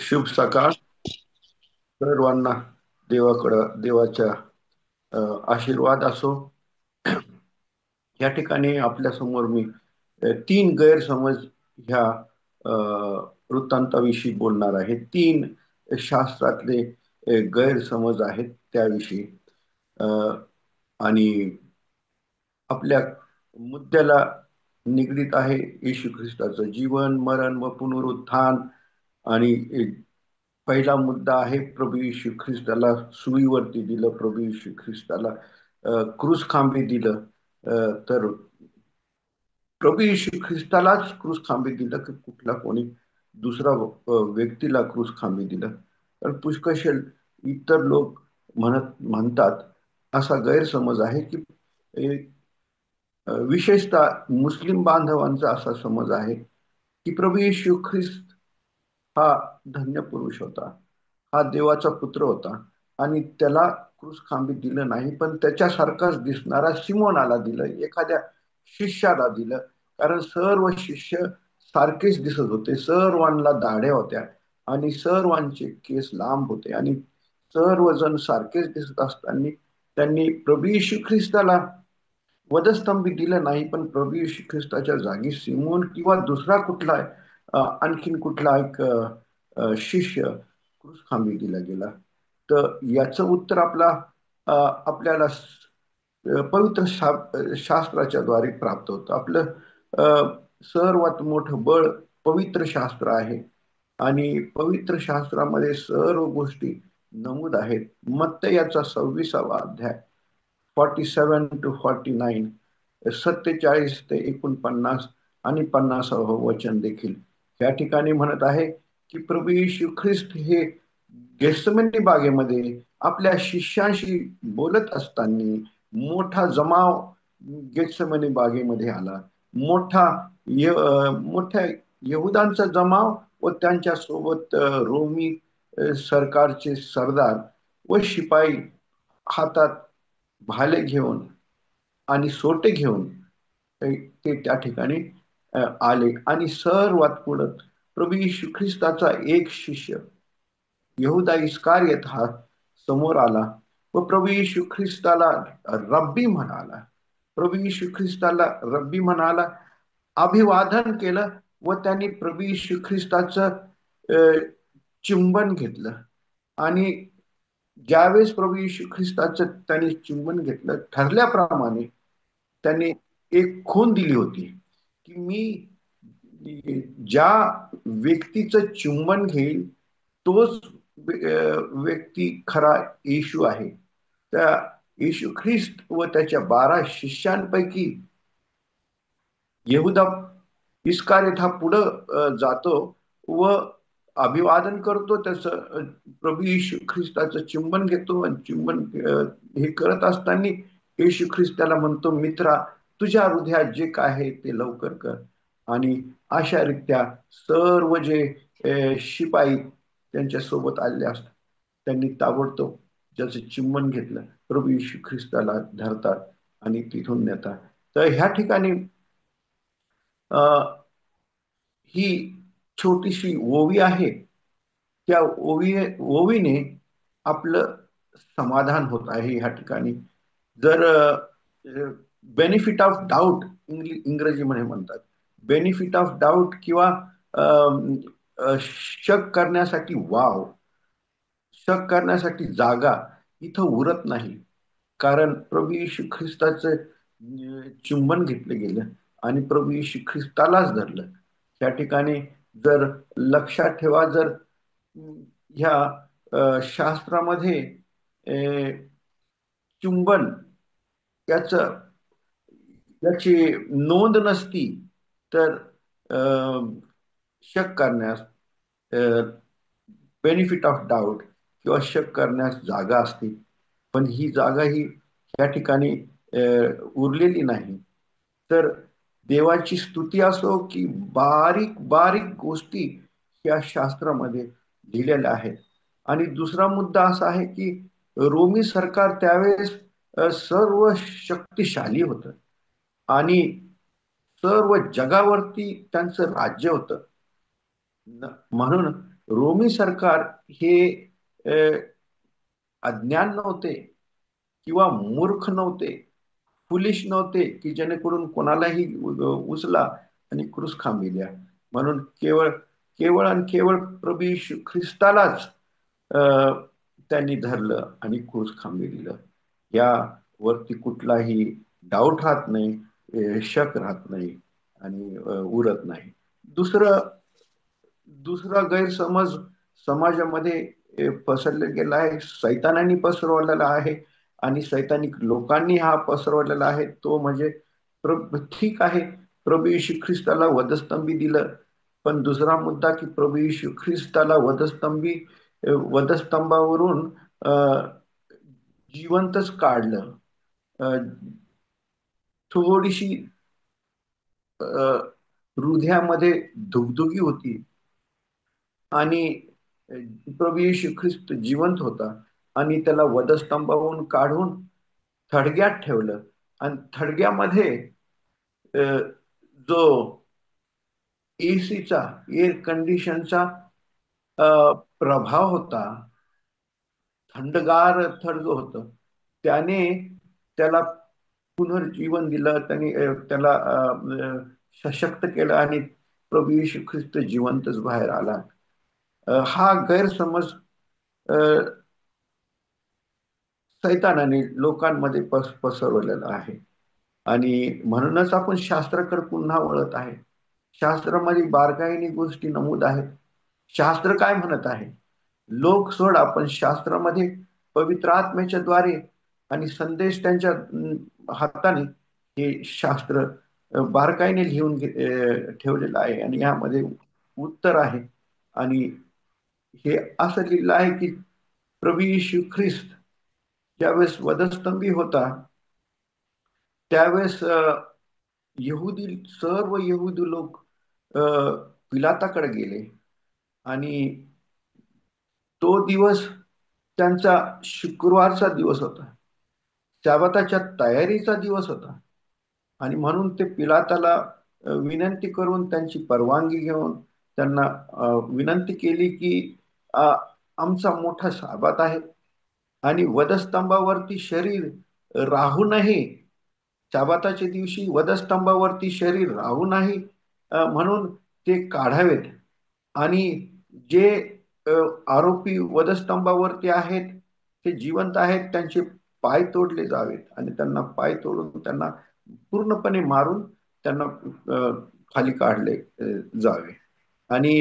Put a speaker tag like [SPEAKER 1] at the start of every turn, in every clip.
[SPEAKER 1] शुभ सकाळ सर्वांना. देवाच्या आशीर्वाद असो. या ठिकाणी आपल्या समोर मी तीन गैरसमज ह्या अ, वृत्तांताविषयी बोलणार आहे. तीन शास्त्रातले गैरसमज आहेत त्याविषयी. अ, आणि आपल्या मुद्द्याला निगडीत आहे येशू ख्रिस्ताचं जीवन, मरण व पुनरुत्थान. आणि पहिला मुद्दा आहे प्रभू येशू ख्रिस्ताला सुईवरती दिलं, प्रभू येशू ख्रिस्ताला क्रूस खांबी दिलं. तर प्रभू येशू ख्रिस्तालाच क्रूस खांबी दिलं की कुठला कोणी दुसरा व्यक्तीला क्रूस खांबी दिलं? तर पुष्कळ इतर लोक म्हणतात, असा गैरसमज आहे की विशेषतः मुस्लिम बांधवांचा असा समज आहे की प्रभू येशू ख्रिस्त हा धन्य पुरुष होता, हा देवाचा पुत्र होता आणि त्याला क्रूस खांबी दिलं नाही, पण त्याच्यासारखाच दिसणारा सिमोनाला दिलं, एखाद्या शिष्याला दिलं. कारण सर्व शिष्य सारखेच दिसत होते, सर्वांना दाढ्या होत्या आणि सर्वांचे केस लांब होते आणि सर्वजण सारखेच दिसत असताना त्यांनी प्रभू येशू ख्रिस्ताला वधस्तंभी दिलं नाही, पण प्रभू येशू ख्रिस्ताच्या जागी सिमोन किंवा दुसरा कुठला आणखीन कुठला एक शिष्य क्रूसखांबी दिला गेला. तर याचं उत्तर आपल्याला पवित्र शास्त्राच्या द्वारे प्राप्त होतं. आपलं सर्वात मोठं बळ पवित्र शास्त्र आहे आणि पवित्र शास्त्रामध्ये सर्व गोष्टी नमूद आहेत. मत्तयाचा 26वा अध्याय 47 to 49, 47 ते 49 आणि 50वं वचन देखील या ठिकाणी म्हणत आहे की प्रभू येशू ख्रिस्त हे गेत्सेमनी बागेमध्ये आपल्या शिष्यांशी बोलत असताना मोठा जमाव गेत्सेमनी बागेमध्ये आला. मोठ्या यहुदांचा जमाव व त्यांच्या सोबत रोमी सरकारचे सरदार व शिपाई हातात भाले घेऊन आणि सोटे घेऊन ते त्या ठिकाणी आले. आणि सर्वात पुढं प्रभू येशू ख्रिस्ताचा एक शिष्य यहुदा इस्कारियत हा समोर आला व प्रभू येशू ख्रिस्ताला रब्बी म्हणाला. प्रभू येशू ख्रिस्ताला रब्बी म्हणाला, अभिवादन केलं व त्यांनी प्रभू येशू ख्रिस्ताचं चुंबन घेतलं. आणि ज्यावेळेस प्रभू येशू ख्रिस्ताचं त्यांनी चुंबन घेतलं, ठरल्याप्रमाणे त्यांनी एक खून दिली होती की मी ज्या व्यक्तीचं चुंबन घेईल तोच व्यक्ती खरा येशू आहे. त्या येशू ख्रिस्त व त्याच्या 12 शिष्यांपैकी यहुदा इस्कारियत हा पुढं जातो व अभिवादन करतो. त्याचं प्रभू येशू ख्रिस्ताचं चुंबन घेतो आणि चुंबन हे करत असताना येशू ख्रिस्त त्याला म्हणतो, मित्रा, तुझ्या हृदयात जे काय आहे ते लवकर कर. आणि अशा रीत्या सर्व जे शिपाई त्यांच्या सोबत आलेले असतात त्यांनी ताबडतोब ज्याचं चुंबन घेतलं प्रभू येशू ख्रिस्ताला धरतात आणि तिथून नेतात. तर ह्या ठिकाणी ही छोटीशी ओवी आहे. त्या ओवीने आपलं समाधान होत आहे. ह्या ठिकाणी जर बेनिफिट ऑफ डाऊट इंग्रजीमध्ये म्हणतात, बेनिफिट ऑफ डाऊट किंवा शक करण्यासाठी वाव, शक करण्यासाठी जागा इथं उरत नाही. कारण प्रभू येशू ख्रिस्ताचं चुंबन घेतलं गेलं आणि प्रभू येशू ख्रिस्तालाच धरलं. त्या ठिकाणी जर लक्षात ठेवा, जर ह्या शास्त्रामध्ये चुंबन याच याची नोंद नसती तर शक करण्यास, बेनिफिट ऑफ डाऊट किंवा शक करण्यास जागा असते. पण ही जागा ही या ठिकाणी उरलेली नाही. तर देवाची स्तुती असो की बारीक बारीक गोष्टी या शास्त्रामध्ये लिहिलेल्या आहेत. आणि दुसरा मुद्दा असा आहे की रोमी सरकार त्यावेळेस सर्व शक्तिशाली होतं आणि सर्व जगावरती त्यांचं राज्य होतं. म्हणून रोमी सरकार हे अज्ञान नव्हते किंवा मूर्ख नव्हते, फुलिश नव्हते, की जेणेकरून कोणालाही उचला आणि क्रूस खांबी द्या. म्हणून केवळ केवळ आणि केवळ प्रभू येशू ख्रिस्तालाच त्यांनी धरलं आणि क्रूस खांबी दिलं. या वरती कुठलाही डाऊट राहत नाही, शक राहत नाही आणि उरत नाही. दुसरं दुसरा गैरसमज समाजामध्ये पसरला गेला आहे, सैतानाने पसरवलेला आहे आणि सैतानिक लोकांनी हा पसरवलेला आहे. तो म्हणजे ठीक आहे, प्रभू येशू ख्रिस्ताला वधस्तंभी दिलं, पण दुसरा मुद्दा की प्रभू येशू ख्रिस्ताला वधस्तंभावरून जिवंतच काढलं. थोडीशी हृदयामध्ये धुगधुगी होती आणि प्रभू येशू ख्रिस्त जिवंत होता आणि त्याला वधस्तंभावरून काढून थडग्यात ठेवलं आणि थडग्यामध्ये जो एसीचा एअर कंडिशनचा प्रभाव होता, थंडगार थडग होत, त्याने त्याला पुनर्जीवन दिलं, त्यांनी त्याला सशक्त केलं आणि प्रभू येशू ख्रिस्त जिवंतच बाहेर आला. हा गैरसमज सैतानाने लोकांमध्ये पसरवलेला आहे आणि म्हणूनच आपण शास्त्राकडे पुन्हा वळत आहे. शास्त्रामध्ये बारकाईने गोष्टी नमूद आहेत. शास्त्र काय म्हणत आहे? लोक सोडा, पण शास्त्रामध्ये पवित्र आत्म्याच्या द्वारे आणि संदेश त्यांच्या हाताने हे शास्त्र बारकाईने लिहून ठेवलेलं आहे आणि यामध्ये उत्तर आहे. आणि हे असं लिहिलं आहे की प्रभू येशू ख्रिस्त ज्यावेळेस वधस्तंभी होता, त्यावेळेस यहुदी सर्व यहुदी लोक पिलाताकडे गेले आणि तो दिवस त्यांचा शुक्रवारचा दिवस होता, शाबाताच्या तयारीचा दिवस होता आणि म्हणून ते पिलाताला विनंती करून त्यांची परवानगी घेऊन त्यांना विनंती केली की आमचा मोठा साबात आहे आणि वधस्तंभावरती शरीर राहू नये, शाबाताच्या दिवशी वधस्तंभावरती शरीर राहू नाही, म्हणून ते काढावेत आणि जे आरोपी वधस्तंभावरती आहेत ते जिवंत आहेत, त्यांचे पाय तोडले जावेत आणि त्यांना पाय तोडून त्यांना पूर्णपणे मारून त्यांना खाली काढले जावे. आणि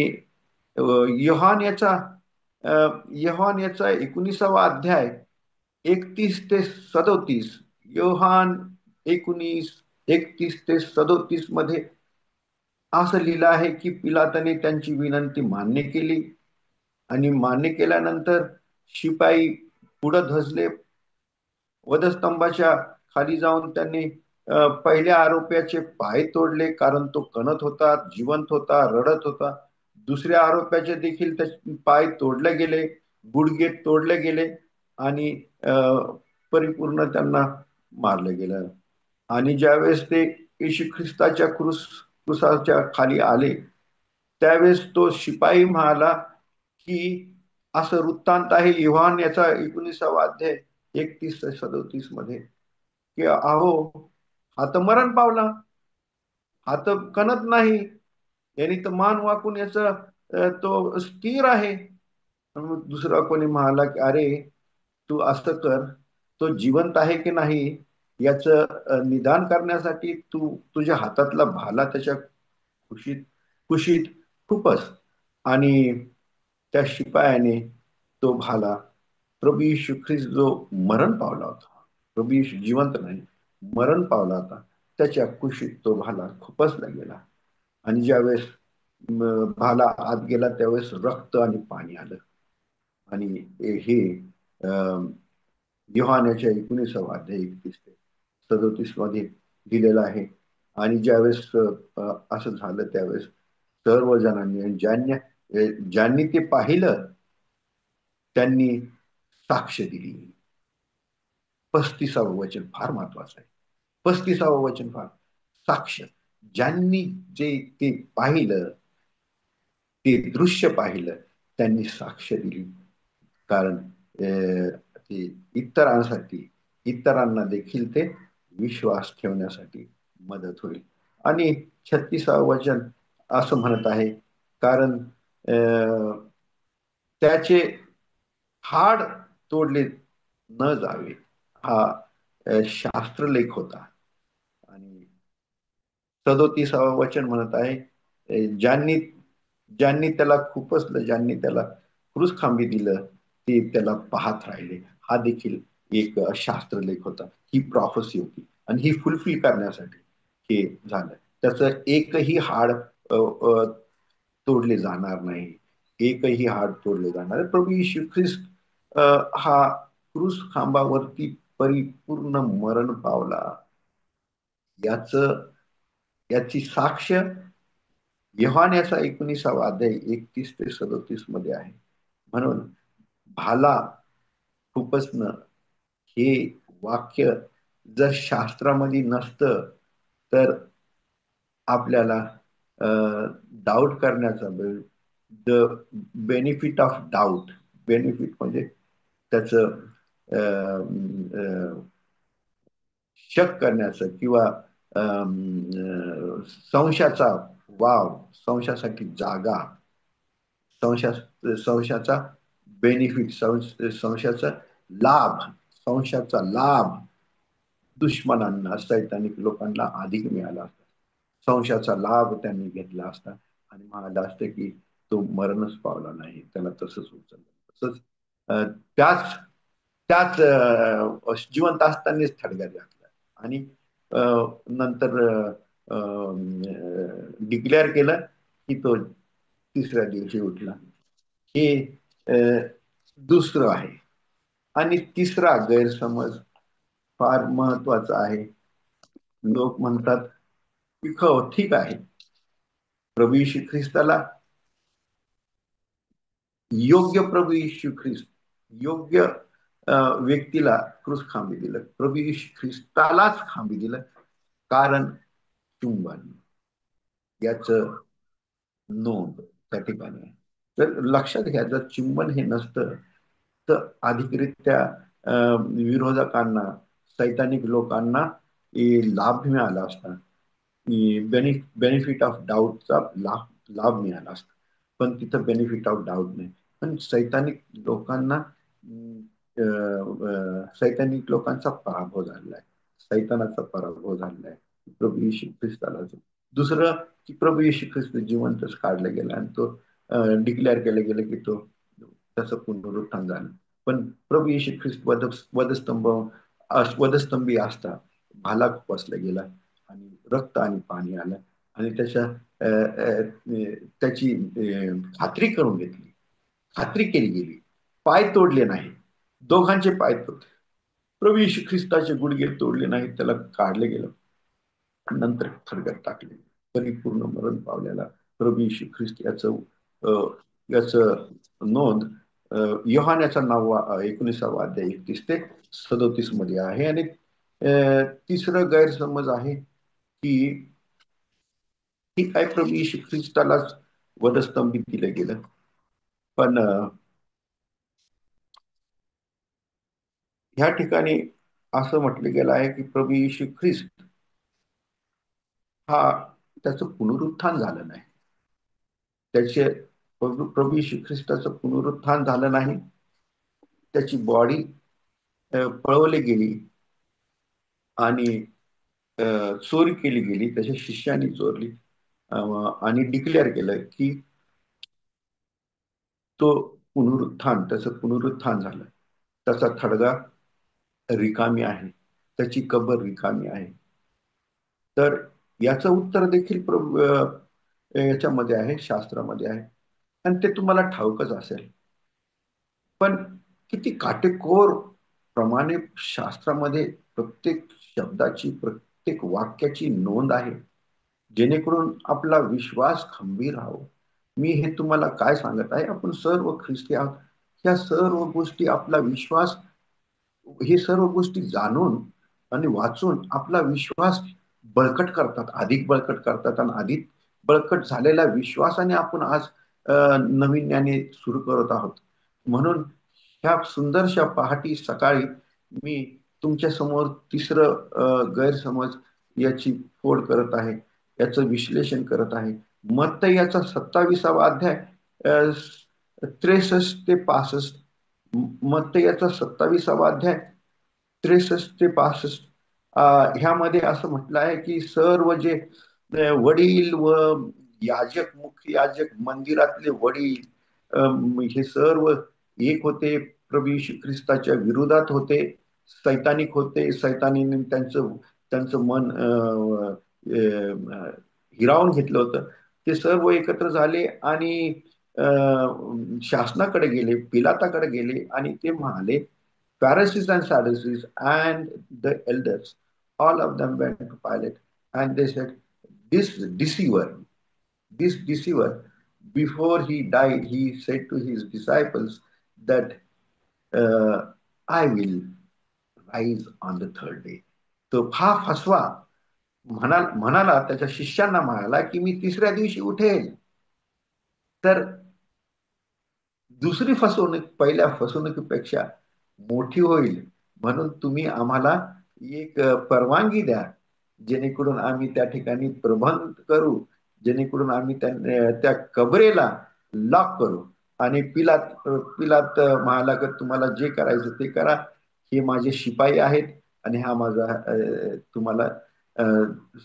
[SPEAKER 1] योहान याचा योहान याचा 19वा अध्याय 31 ते 37, योहान 19 31 ते 37 मध्ये असं लिहिलं आहे की पिलाताने त्यांची विनंती मान्य केली आणि मान्य केल्यानंतर शिपाई पुढे धसले. वधस्तंभाच्या खाली जाऊन त्यांनी पहिल्या आरोप्याचे पाय तोडले, कारण तो कणत होता, जिवंत होता, रडत होता. दुसऱ्या आरोप्याचे देखील पाय तोडले गेले, गुडघे तोडले गेले आणि परिपूर्ण त्यांना मारलं गेलं. आणि ज्यावेळेस ते येशू ख्रिस्ताच्या क्रुसाच्या खाली आले, त्यावेळेस तो शिपाई म्हणाला की असं वृत्तांत आहे योहान याचा 19वा अध्याय 31 ते 37 मध्ये की अहो, हा तर मरण पावला, हा तर कणत नाही, यांनी तर मान वाकून याचा तो स्थिर आहे. दुसरा कोणी म्हणाला की अरे, तू असं कर, तो जिवंत आहे की नाही याचं निदान करण्यासाठी तू तुझ्या हातातला भाला त्याच्या कुशीत कुशीत खुपस. आणि त्या शिपायाने तो भाला, प्रभू येशू ख्रिस्त जो मरण पावला होता, प्रभू येशू जिवंत नाही, मरण पावला होता, त्याच्या कुशीत तो भाला खुपसला गेला. आणि ज्यावेळेस भाला आत गेला त्यावेळेस रक्त आणि पाणी आलं. आणि हे योहानाच्या 19वा अध्याय 31 ते 37 मध्ये दिलेलं आहे. आणि ज्यावेळेस असं झालं त्यावेळेस सर्व जणांनी, ज्यांनी ते पाहिलं त्यांनी साक्ष दिली. 35वं वचन फार महत्वाचं आहे. 35वं वचन फार, साक्ष. ज्यांनी जे ते पाहिलं, ते दृश्य पाहिलं, त्यांनी साक्ष दिली. कारण ते इतरांसाठी, इतरांना देखील ते विश्वास ठेवण्यासाठी मदत होईल. आणि 36वा वचन असं म्हणत आहे, कारण त्याचे हाड तोडले न जावे, हा शास्त्रलेख होता. आणि 37वा वचन म्हणत आहे, ज्यांनी ज्यांनी त्याला खुपसलं, ज्यांनी त्याला क्रूसखांबी दिलं, ते त्याला पाहत राहिले. हा देखील एक शास्त्रलेख होता, ही प्रॉफसी होती, आणि ही फुलफिल करण्यासाठी हे झालं. त्याचं एकही हाड तोडले जाणार नाही, एकही हाड तोडले जाणार. प्रभू येशू ख्रिस्त हा क्रूस खांबावरती परिपूर्ण मरण पावला, याच याची साक्ष योहान्याचा 19वा अध्याय 31 ते 37 मध्ये आहे. म्हणून भाला खुपसणं हे वाक्य जर शास्त्रामध्ये नसतं, तर आपल्याला डाऊट करण्याचा, the benefit of doubt, benefit म्हणजे त्याचं शक करण्याचं किंवा संशयाचा वाव, संशयासाठी जागा, संशया संशयाचा बेनिफिट, संशयाचा लाभ, संशयाचा लाभ दुश्मनांना, सैतानिक लोकांना अधिक मिळाला असता. संशयाचा लाभ त्यांनी घेतला असता आणि म्हणाला असतं की तो मरणच पावला नाही, त्याला तसंच उचललं. तसंच त्याच त्याच जिवंत असतानाच थडग्यात घातला आणि नंतर डिक्लेअर केलं की तो तिसऱ्या दिवशी उठला. हे दुसरं आहे. आणि तिसरा गैरसमज फार महत्वाचा आहे. लोक म्हणतात की हो ठीक आहे, प्रभू येशू ख्रिस्ताला, योग्य प्रभू येशू ख्रिस्त योग्य व्यक्तीला क्रूस खांबी दिलं, प्रभू येशू ख्रिस्तालाच खांबी दिलं, कारण चुंबन याच नोंद त्या ठिकाणी आहे. तर लक्षात घ्या, जर चुंबन हे नसतं तर अधिकरित्या विरोधकांना, सैतानिक लोकांना लाभ मिळाला असता, बेनिफिट ऑफ डाऊटचा लाभ लाभ मिळाला असता. पण तिथं बेनिफिट ऑफ डाऊट नाही. पण सैतानिक लोकांना सैतानिक लोकांचा पराभव झालेला आहे, सैतानाचा पराभव झालेला आहे प्रभू येशू ख्रिस्ताला. दुसरं की प्रभू येशू ख्रिस्त जिवंतच काढला गेला आणि तो डिक्लेअर केलं गेलं की तो त्याचं पुनरुत्थान झालं. पण प्रभू येशू ख्रिस्त वधस्तंभी असता भाला खुपसला गेला आणि रक्त आणि पाणी आलं आणि त्याची खात्री करून घेतली, खात्री केली गेली. पाय तोडले नाही, दोघांचे पाय तोडले, प्रभू येशू ख्रिस्ताचे गुडघे तोडले नाही, त्याला काढले गेलं, नंतर थडग्यात टाकले. परिपूर्ण मरण पावलेला प्रभू येशू ख्रिस्त याच नोंद योहान्याचा 19वा अध्याय 31 ते 37 मध्ये आहे. आणि तिसरं गैरसमज आहे की ठीक आहे, प्रभू येशू ख्रिस्तालाच वधस्तंभित दिलं गेलं, पण ह्या ठिकाणी असं म्हटलं गेलं आहे की प्रभू येशू ख्रिस्त हा त्याचं पुनरुत्थान झालं नाही, त्याचे प्रभू येशू ख्रिस्ताचं पुनरुत्थान झालं नाही, त्याची बॉडी पळवली गेली आणि चोरी केली गेली, त्याच्या शिष्यानी चोरली आणि डिक्लेअर केलं की तो पुनरुत्थान, त्याचं पुनरुत्थान झालं, त्याचा थडगा रिकामी आहे, त्याची कबर रिकामी आहे. तर याचं उत्तर देखील याच्यामध्ये आहे, शास्त्रामध्ये आहे, आणि ते तुम्हाला ठाऊकच असेल. पण किती काटेकोर प्रमाणे शास्त्रामध्ये प्रत्येक शब्दाची, प्रत्येक वाक्याची नोंद आहे, जेणेकरून आपला विश्वास खंबीर राहावं. मी हे तुम्हाला काय सांगत आहे, आपण सर्व ख्रिस्ती आहोत. ह्या सर्व गोष्टी, आपला विश्वास, हे सर्व गोष्टी जाणून आणि वाचून आपला विश्वास बळकट करतात, अधिक बळकट करतात. आणि अधिक बळकट झालेल्या विश्वासाने आपण आज नवीन्याने सुरू करत आहोत. म्हणून ह्या सुंदरशा पहाटी सकाळी मी तुमच्या समोर तिसरं गैरसमज याची फोड करत आहे, याचं विश्लेषण करत आहे. मत्तई याचा 27वा अध्याय 63 ते 65. मत्तई याचा 27वा अध्याय 63 ते 65 ह्यामध्ये असं म्हटलं आहे की सर्व जे वडील व याजक, मुख्य याजक, मंदिरातले वडील हे सर्व एक होते, प्रभू येशू ख्रिस्ताच्या विरोधात होते, सैतानिक होते. सैतानीने त्यांचं त्यांचं मन हिरावून घेतलं होतं. ते सर्व एकत्र झाले आणि शासनाकडे गेले, पिलाताकडे गेले आणि ते म्हणाले, Pharisees and Sadducees and the elders, all of them went to Pilate and they said, this deceiver, this deceiver, before he died, he said to his disciples that I will rise on the third day. तो हा फसवा म्हणाला, त्याच्या शिष्यांना म्हणाला की मी तिसऱ्या दिवशी उठेल. तर दुसरी फसवणूक पहिल्या फसवणुकीपेक्षा मोठी होईल, म्हणून तुम्ही आम्हाला एक परवानगी द्या, जेणेकरून आम्ही त्या ठिकाणी प्रबंध करू, जेणेकरून आम्ही त्या कबरेला लॉक करू. आणि पिलात पिलात म्हणाला की तुम्हाला जे करायचं ते करा, हे माझे शिपाई आहेत आणि हा माझा तुम्हाला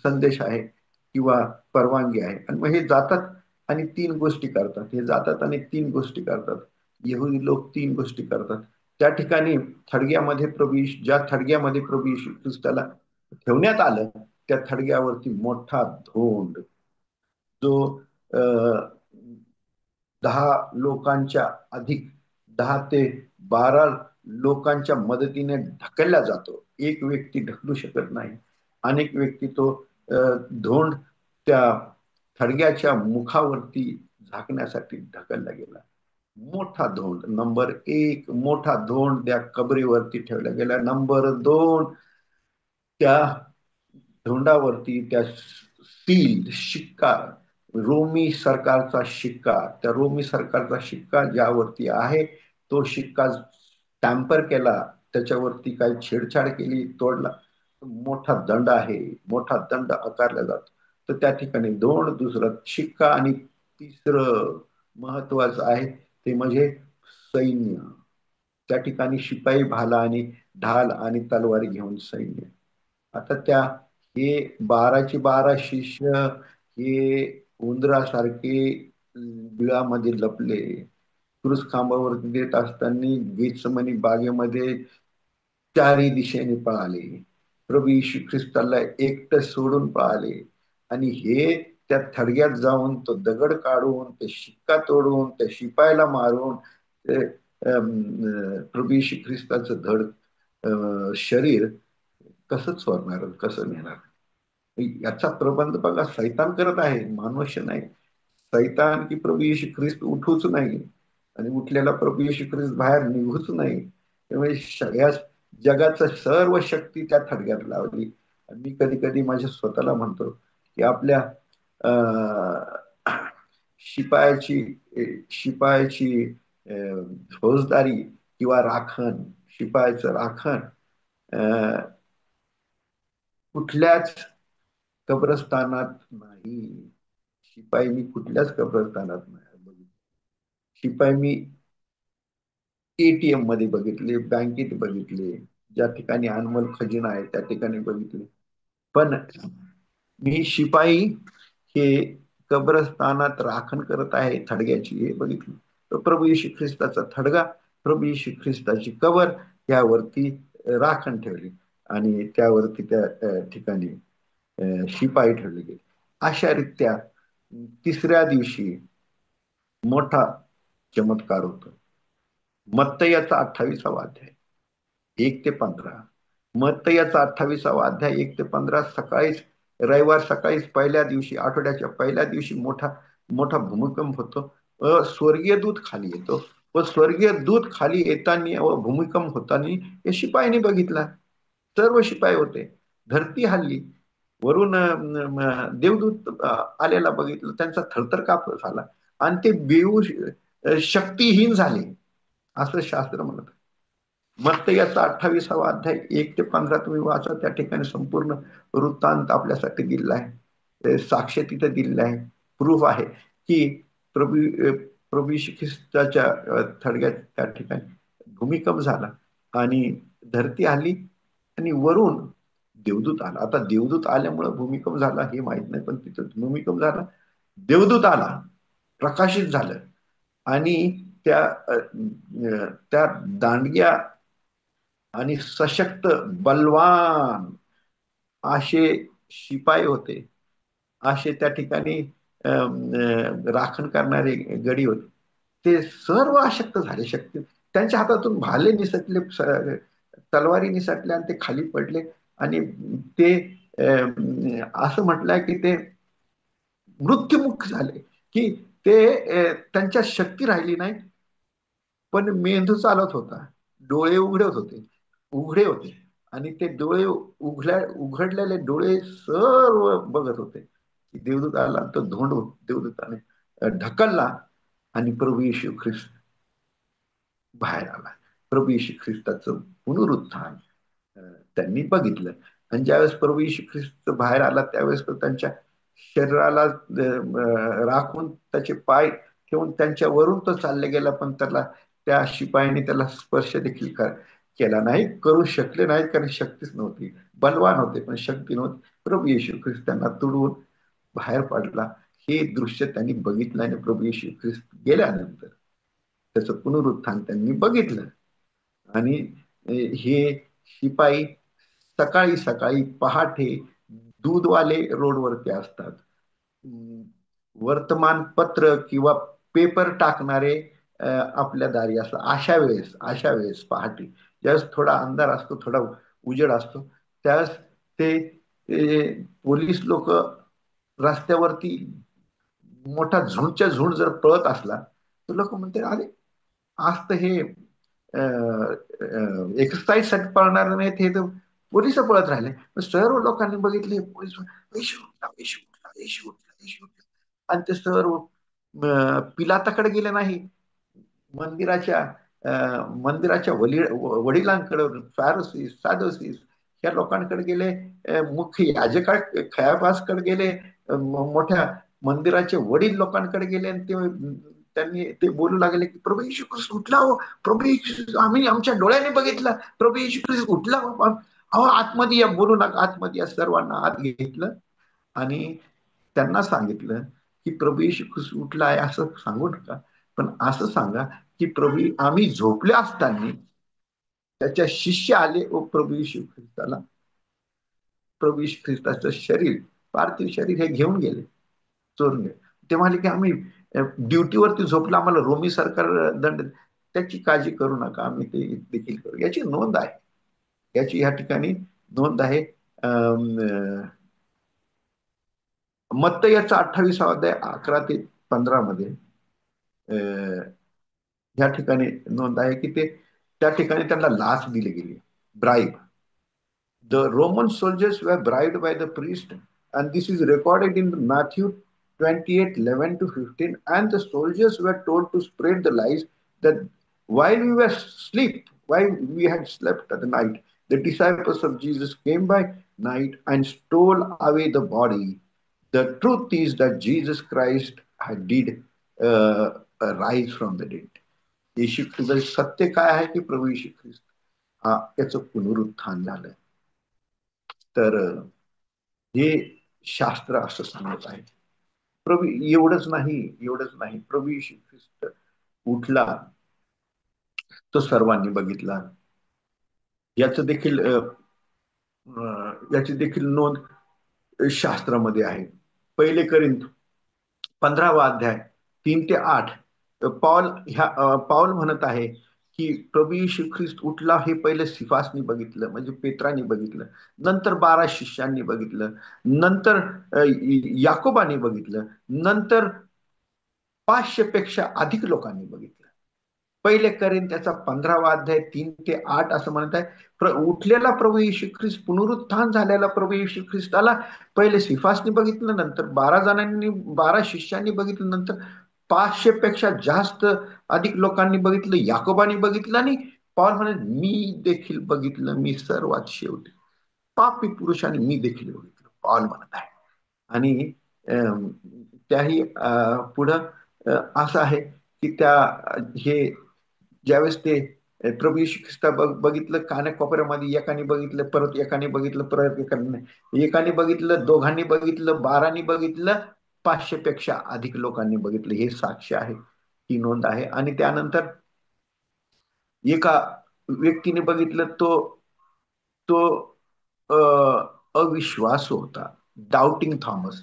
[SPEAKER 1] संदेश आहे किंवा परवानगी आहे. आणि मग हे जातात आणि तीन गोष्टी करतात. हे जातात आणि तीन गोष्टी करतात. यहुदी लोक तीन गोष्टी करतात. त्या ठिकाणी थडग्यामध्ये ज्या थडग्यामध्ये प्रभू येशू ख्रिस्ताला ठेवण्यात आलं, त्या थडग्यावरती मोठा धोंड, जो 10 लोकांच्या अधिक 10 ते 12 लोकांच्या मदतीने ढकलला जातो. एक व्यक्ती ढकलू शकत नाही. अनेक व्यक्ती तो धोंड त्या थडग्याच्या मुखावरती झाकण्यासाठी ढकलला गेला. मोठा धोंड, नंबर 1 मोठा धोंड त्या कबरीवरती ठेवला गेला. नंबर 2 त्या धोंडावरती त्या सील, शिक्का, रोमी सरकारचा शिक्का, त्या रोमी सरकारचा शिक्का ज्यावरती आहे, तो शिक्का टॅम्पर केला, त्याच्यावरती काही छेडछाड केली, तोडला, मोठा दंड आहे, मोठा दंड आकारला जातो. तर त्या ठिकाणी दोन, दुसरं शिक्का आणि तिसरं महत्वाचं आहे ते म्हणजे सैन्य. त्या ठिकाणी शिपाई, भाला आणि ढाल आणि तलवारी घेऊन सैन्य. आता त्या हे 12चे 12 शिष्य हे उंदरासारखे बिळामध्ये लपले, क्रूस खांबावरती देत असताना गेत्समनी बागेमध्ये चारी दिशेने पळाले, प्रभू येशू ख्रिस्ताला एकटं सोडून पळाले. आणि हे त्या थडग्यात जाऊन तो दगड काढून, ते शिक्का तोडून, त्या शिपायाला मारून ते प्रभू येशू ख्रिस्ताचं शरीर कसं चोरणार, कसं नेणार. याचा प्रबंध बघा सैतान करत आहे, मनुष्य नाही. सैतान की प्रभू येशू ख्रिस्त उठूच नाही आणि उठलेला प्रभू येशू ख्रिस्त बाहेर निघूच नाही. त्यामुळे सगळ्या जगाचा सर्व शक्ती त्या थडग्यात लावली. मी कधी कधी माझ्या स्वतःला म्हणतो की आपल्या शिपायाची शिपायाची फौजदारी किंवा राखण, शिपायाचं राखण कुठल्याच कब्रस्तानात नाही. शिपाई मी कुठल्याच कब्रस्तानात नाही बघितले. शिपाई मी एटीएम मध्ये बघितले, बँकेत बघितले, ज्या ठिकाणी अनमोल खजिना आहे त्या ठिकाणी बघितले. पण मी शिपाई हे कब्रस्तानात राखण करत आहे थडग्याची, हे बघितलं. तर प्रभू येशू ख्रिस्ताचा थडगा, प्रभू येशू ख्रिस्ताची कबर यावरती राखण ठेवली आणि त्यावरती त्या ठिकाणी शिपाई ठेवले गेले. अशा रीत्या तिसऱ्या दिवशी मोठा चमत्कार होतो. मत्तई याचा 28वा अध्याय 1 ते 15. मत्तई याचा 28वा अध्याय 1 ते 15. सकाळीच, रविवार सकाळीच पहिल्या दिवशी, आठवड्याच्या पहिल्या दिवशी मोठा मोठा भूमिकंप होतो. स्वर्गीय दूत खाली येतो व स्वर्गीय दूत खाली येताना व भूमिकंप होताना हे शिपाईने बघितला. सर्व शिपाई होते. धरती हल्ली, वरून देवदूत आलेला बघितलं, त्यांचा थरथर काप झाला. आणि ते शक्तीहीन झाले असं शास्त्र म्हणत. मग ते याचा 28वा अध्याय 1 ते 15 तुम्ही वाचा. त्या ठिकाणी संपूर्ण वृत्तांत आपल्यासाठी दिलेला आहे. साक्ष तिथे दिलेलं आहे. प्रूफ आहे की प्रभू प्रभू येशू ख्रिस्ताच्या थडग्यात त्या ठिकाणी भूमिकंप झाला आणि धरती आली आणि वरून देवदूत आला. आता देवदूत आल्यामुळे भूमिकंप झाला हे माहित नाही, पण तिथं भूमिकंप झाला, देवदूत आला, प्रकाशित झालं आणि त्या त्या दांडग्या आणि सशक्त बलवान असे शिपाई होते, असे त्या ठिकाणी राखण करणारे गडी होते. ते सर्व अशक्त झाले. शक्ती त्यांच्या हातातून भाले निसटले, तलवारी निसटल्या आणि ते खाली पडले. आणि ते असं म्हटलंय की ते मृत्युमुख झाले, की ते त्यांच्या शक्ती राहिली नाही. पण मेंदू चालत होता, डोळे उघडे होते आणि ते डोळे उघडलेले डोळे सर्व बघत होते की देवदूत आला. तो धोंड देवदूताने ढकलला आणि प्रभू येशू ख्रिस्त बाहेर आला. प्रभू येशू ख्रिस्ताचं पुनरुत्थान त्यांनी बघितलं. आणि ज्यावेळेस प्रभू येशू ख्रिस्त बाहेर आला त्यावेळेस तो त्यांच्या शरीराला राखून त्याचे पाय ठेवून त्यांच्यावरून तो चालले गेला, पण त्याला त्या शिपायाने त्याला स्पर्श देखील केला नाही, करू शकले नाहीत, कारण शक्तीच नव्हती. बलवान होते पण शक्ती नव्हती. प्रभू येशू ख्रिस्त त्यांना तुडवून बाहेर पडला. हे दृश्य त्यांनी बघितलं आणि प्रभू येशू ख्रिस्त गेल्यानंतर त्याचं पुनरुत्थान त्यांनी बघितलं. आणि हे शिपाई सकाळी सकाळी पहाटे दूधवाले रोडवरती असतात, वर्तमानपत्र किंवा पेपर टाकणारे आपल्या दारी असतात. अशा वेळेस पहाटे ज्यावेळेस थोडा अंधार असतो, थोडा उजेड असतो, त्यावेळेस ते पोलीस लोक रस्त्यावरती मोठा झुंडच्या झुंड जर पळत असला तर लोक म्हणते, अरे आज तर हे एक्सरसाइज साठी पळणार नाहीत, हे तर पोलिस पळत राहिले. सर्व लोकांनी बघितले पोलीस आणि ते सर्व पिलाताकडे गेले नाही, मंदिराच्या मंदिराच्या वडिलांकडे, फॅरसीस साधोसीस या लोकांकडे गेले, मुख्य याजका खयाफासकडे गेले, मोठ्या मंदिराचे वडील लोकांकडे गेले आणि त्यांनी ते बोलू लागले की प्रभू येशू ख्रिस्त उठला हो, प्रभू येशू आम्ही आमच्या डोळ्याने बघितलं, प्रभू येशू ख्रिस्त उठला हो, अहो आतमध्ये या, बोलू नका, आतमध्ये या. सर्वांना आत घेतलं आणि त्यांना सांगितलं की प्रभू येशू ख्रिस्त उठला आहे असं सांगू नका, पण असं सांगा की प्रभू आम्ही झोपले असताना त्याच्या शिष्य आले व प्रभू येशू ख्रिस्ताला, प्रभू येशू ख्रिस्ताचं शरीर, पार्थिव शरीर हे घेऊन गेले, चोरून गेले. ते म्हणाले की आम्ही ड्युटीवरती झोपला, आम्हाला रोमी सरकार दंड, त्याची काळजी करू नका, आम्ही ते देखील करू. याची नोंद आहे, याची या ठिकाणी नोंद आहे. मत्ती याचा 28वा अध्याय 11 ते 15 मध्ये या ठिकाणी नोंद आहे की ते त्या ठिकाणी त्यांना लाच दिली गेली, bribe. The Roman soldiers were bribed by the priest, and this is recorded in Matthew 28:11-15. And the soldiers were told to spread the lies that while we were asleep, while we had slept at the night, the disciples of Jesus came by night and stole away the body. The truth is that Jesus Christ did rise from the dead. येशू ख्रिस्त सत्य काय आहे की प्रभू येशू ख्रिस्त याचं पुनरुत्थान झालं. तर हे शास्त्र असं सांगत आहे. प्रभू एवढंच नाही, प्रभू येशू ख्रिस्त उठला, तो सर्वांनी बघितला. याची देखील नोंद शास्त्रामध्ये आहे. पहिले करिंथ 15वा अध्याय 3 ते 8 पाऊल म्हणत आहे की प्रभू येशू ख्रिस्त उठला हे पहिले सिफासनी बघितलं, म्हणजे पेत्रांनी बघितलं, नंतर 12 शिष्यांनी बघितलं, नंतर याकोबाने बघितलं, नंतर 500 पेक्षा अधिक लोकांनी बघितलं. पहिले करेन त्याचा 15वा अध्याय 3 ते 8 असं म्हणत आहे, उठलेला प्रभू येशू ख्रिस्त, पुनरुत्थान झालेला प्रभू येशू ख्रिस्ताला पहिले सिफासनी बघितलं, नंतर 12 शिष्यांनी बघितलं, नंतर 500 पेक्षा जास्त अधिक लोकांनी बघितलं, याकोबाने बघितलं, आणि पॉल म्हणे मी देखील बघितलं, मी सर्वात शेवटी पापी पुरुषाने मी देखील बघितलं, पॉल म्हणत आहे. आणि अम, त्याही पुढं असं आहे की त्या हे ज्यावेळेस ते प्रभू येशू ख्रिस्ता बघितलं कानाकोपऱ्यामध्ये, एकाने बघितलं, परत एकाने बघितलं, परत एकाने बघितलं, दोघांनी बघितलं, 12नी बघितलं, 500 पेक्षा अधिक लोकांनी बघितलं, हे साक्ष आहे, ही नोंद आहे. आणि त्यानंतर एका व्यक्तीने बघितलं, तो तो अविश्वास होता, डाउटिंग थॉमस.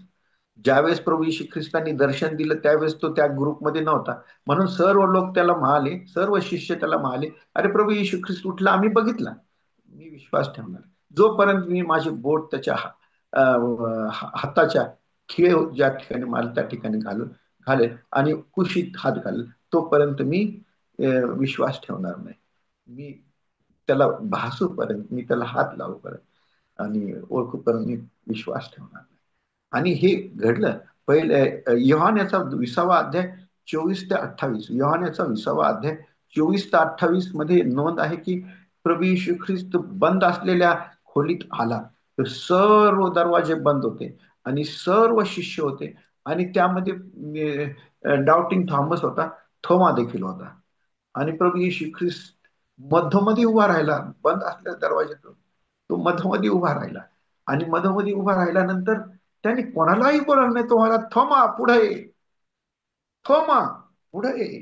[SPEAKER 1] ज्यावेळेस प्रभू येशू ख्रिस्तांनी दर्शन दिलं त्यावेळेस तो त्या ग्रुपमध्ये नव्हता, म्हणून सर्व लोक त्याला म्हणाले, सर्व शिष्य त्याला म्हणाले, अरे प्रभू येशू ख्रिस्त उठला, आम्ही बघितला, मी विश्वास ठेवणार जोपर्यंत मी माझे बोट त्याच्या हाताच्या खीळ ज्या ठिकाणी मला त्या ठिकाणी घालेल आणि कुशीत हात घालेल, तोपर्यंत मी विश्वास ठेवणार नाही. मी त्याला भासूपर्यंत, मी त्याला हात लावूपर्यंत आणि ओळखूपर्यंत मी विश्वास ठेवणार नाही. आणि हे घडलं. पहिले योहान याचा 20वा अध्याय 24 ते 28, योहान याचा 20वा अध्याय 24 ते 28 मध्ये नोंद आहे की प्रभू येशू ख्रिस्त बंद असलेल्या खोलीत आला, तर सर्व दरवाजे बंद होते आणि सर्व शिष्य होते, आणि त्यामध्ये डाउटिंग थॉमस होता, थोमा देखील होता. आणि प्रभू येशू ख्रिस्त मधोमधी उभा राहिला, बंद असलेल्या दरवाज्यातून तो मधोमधी उभा राहिला. आणि मधोमधी उभा राहिल्यानंतर त्यांनी कोणालाही बोलवलं नाही, तो मला थोमा पुढे ये, थोमा पुढे ये,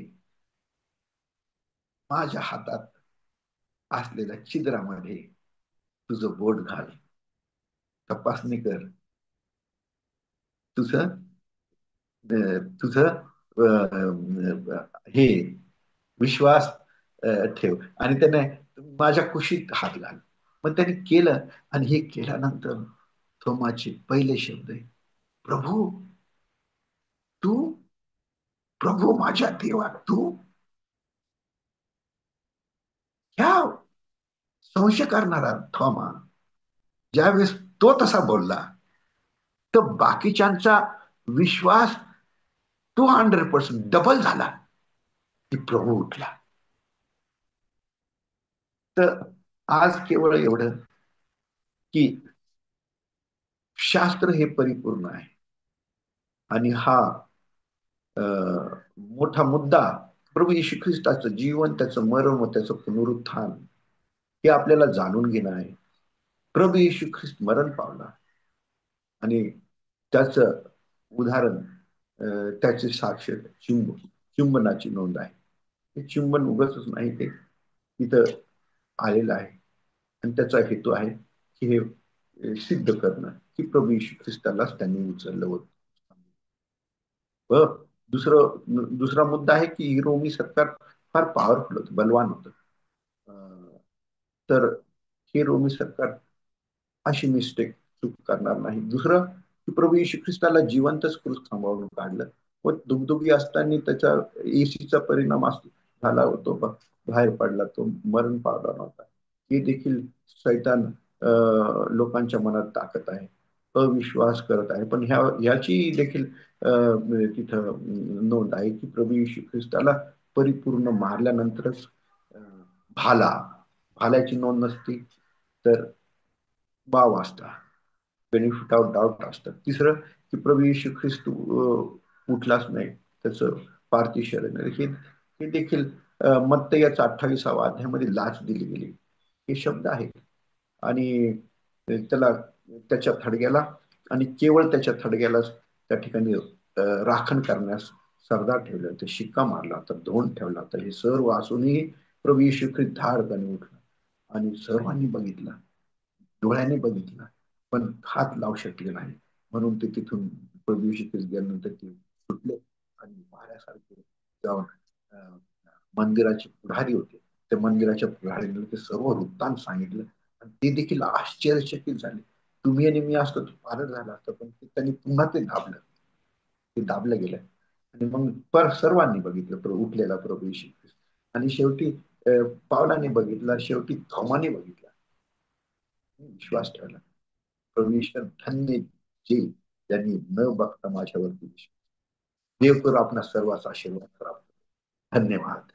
[SPEAKER 1] माझ्या हातात असलेल्या छिद्रामध्ये तुझं बोट घाल, तपासणी कर, तुझं तुझं हे विश्वास ठेव, आणि त्याने माझ्या कुशीत हात घाल. मग त्याने केलं, आणि हे केल्यानंतर थोमाचे पहिले शब्द आहे, प्रभू तू, प्रभू माझ्या देवा तू. ह्या संशय करणारा थोमा ज्यावेळेस तो तसा बोलला, तर बाकीच्यांचा विश्वास 200% डबल झाला, की प्रभू उठला. तर आज केवळ एवढं की शास्त्र हे परिपूर्ण आहे, आणि हा मोठा मुद्दा प्रभू येशू ख्रिस्ताचं जीवन, त्याचं मरण व त्याचं पुनरुत्थान हे आपल्याला जाणून घेणं आहे. प्रभू येशू ख्रिस्त मरण पावला, आणि त्याचं उदाहरण त्याचे साक्ष चुंबनाची नोंद आहे. हे चुंबन उगच नाही, ते तिथं आलेलं आहे, आणि त्याचा हेतू आहे की हे सिद्ध करणं की प्रभू येशू ख्रिस्तालाच त्यांनी उचललं होतं. व दुसरा मुद्दा आहे की रोमी सरकार फार पॉवरफुल होतं, बलवान होतं. तर हे रोमी सरकार अशी मिस्टेक चूक करणार नाही. दुसरं की प्रभू येशू ख्रिस्ताला जिवंतच क्रूस थांबवून काढलं, व दुगदुगी असताना त्याचा एसीचा परिणाम झाला होतो, बाहेर पडला, तो मरण पावला नव्हता. हे देखील सैतान लोकांच्या मनात टाकत आहे, अविश्वास करत आहे. पण ह्याची देखील तिथं नोंद आहे की प्रभू येशू ख्रिस्ताला परिपूर्ण मारल्यानंतरच भाला भाल्याची नोंद नसती, तर वाव असता, बेनिफिट ऑफ डाऊट असतं. तिसरं की प्रभू येशू ख्रिस्त उठलाच नाही, त्याचं पार्थिव शरीर, हे देखील मत्तयाचा 28वा अध्यायामध्ये लाच दिली गेली, हे शब्द आहेत. आणि त्याला त्याच्या थडग्याला, आणि केवळ त्याच्या थडग्यालाच त्या ठिकाणी राखण करण्यास सरदार ठेवले होते, शिक्का मारला होता, धोंड ठेवला होता. हे सर्व असूनही प्रभू येशू ख्रिस्त धाडकने उठला, आणि सर्वांनी बघितलं, डोळ्याने बघितलं, पण हात लावू शकले नाही. म्हणून ते तिथून प्रभू येशू ख्रिस्त गेल्यानंतर ते सुटले, आणि वाऱ्यासारखे जाऊन अं, मंदिराचे पुढारी होते, त्या मंदिराच्या पुढारीने ते सर्व वृत्तांत सांगितलं, आणि ते देखील आश्चर्यचकित झाले. तुम्ही आणि मी असतो तो फारच झाला असतं, पण त्यांनी पुन्हा ते दाबलं गेलं. आणि मग सर्वांनी बघितलं उठलेला प्रभू येशू ख्रिस्त. आणि शेवटी पावलाने बघितला, शेवटी थोमाने बघितला, विश्वास ठेवला. परमेश्वर धन्य जे त्यांनी न बघता माझ्यावरती विश्वास. देव करू आपणा सर्वांचा आशीर्वाद करा. धन्यवाद.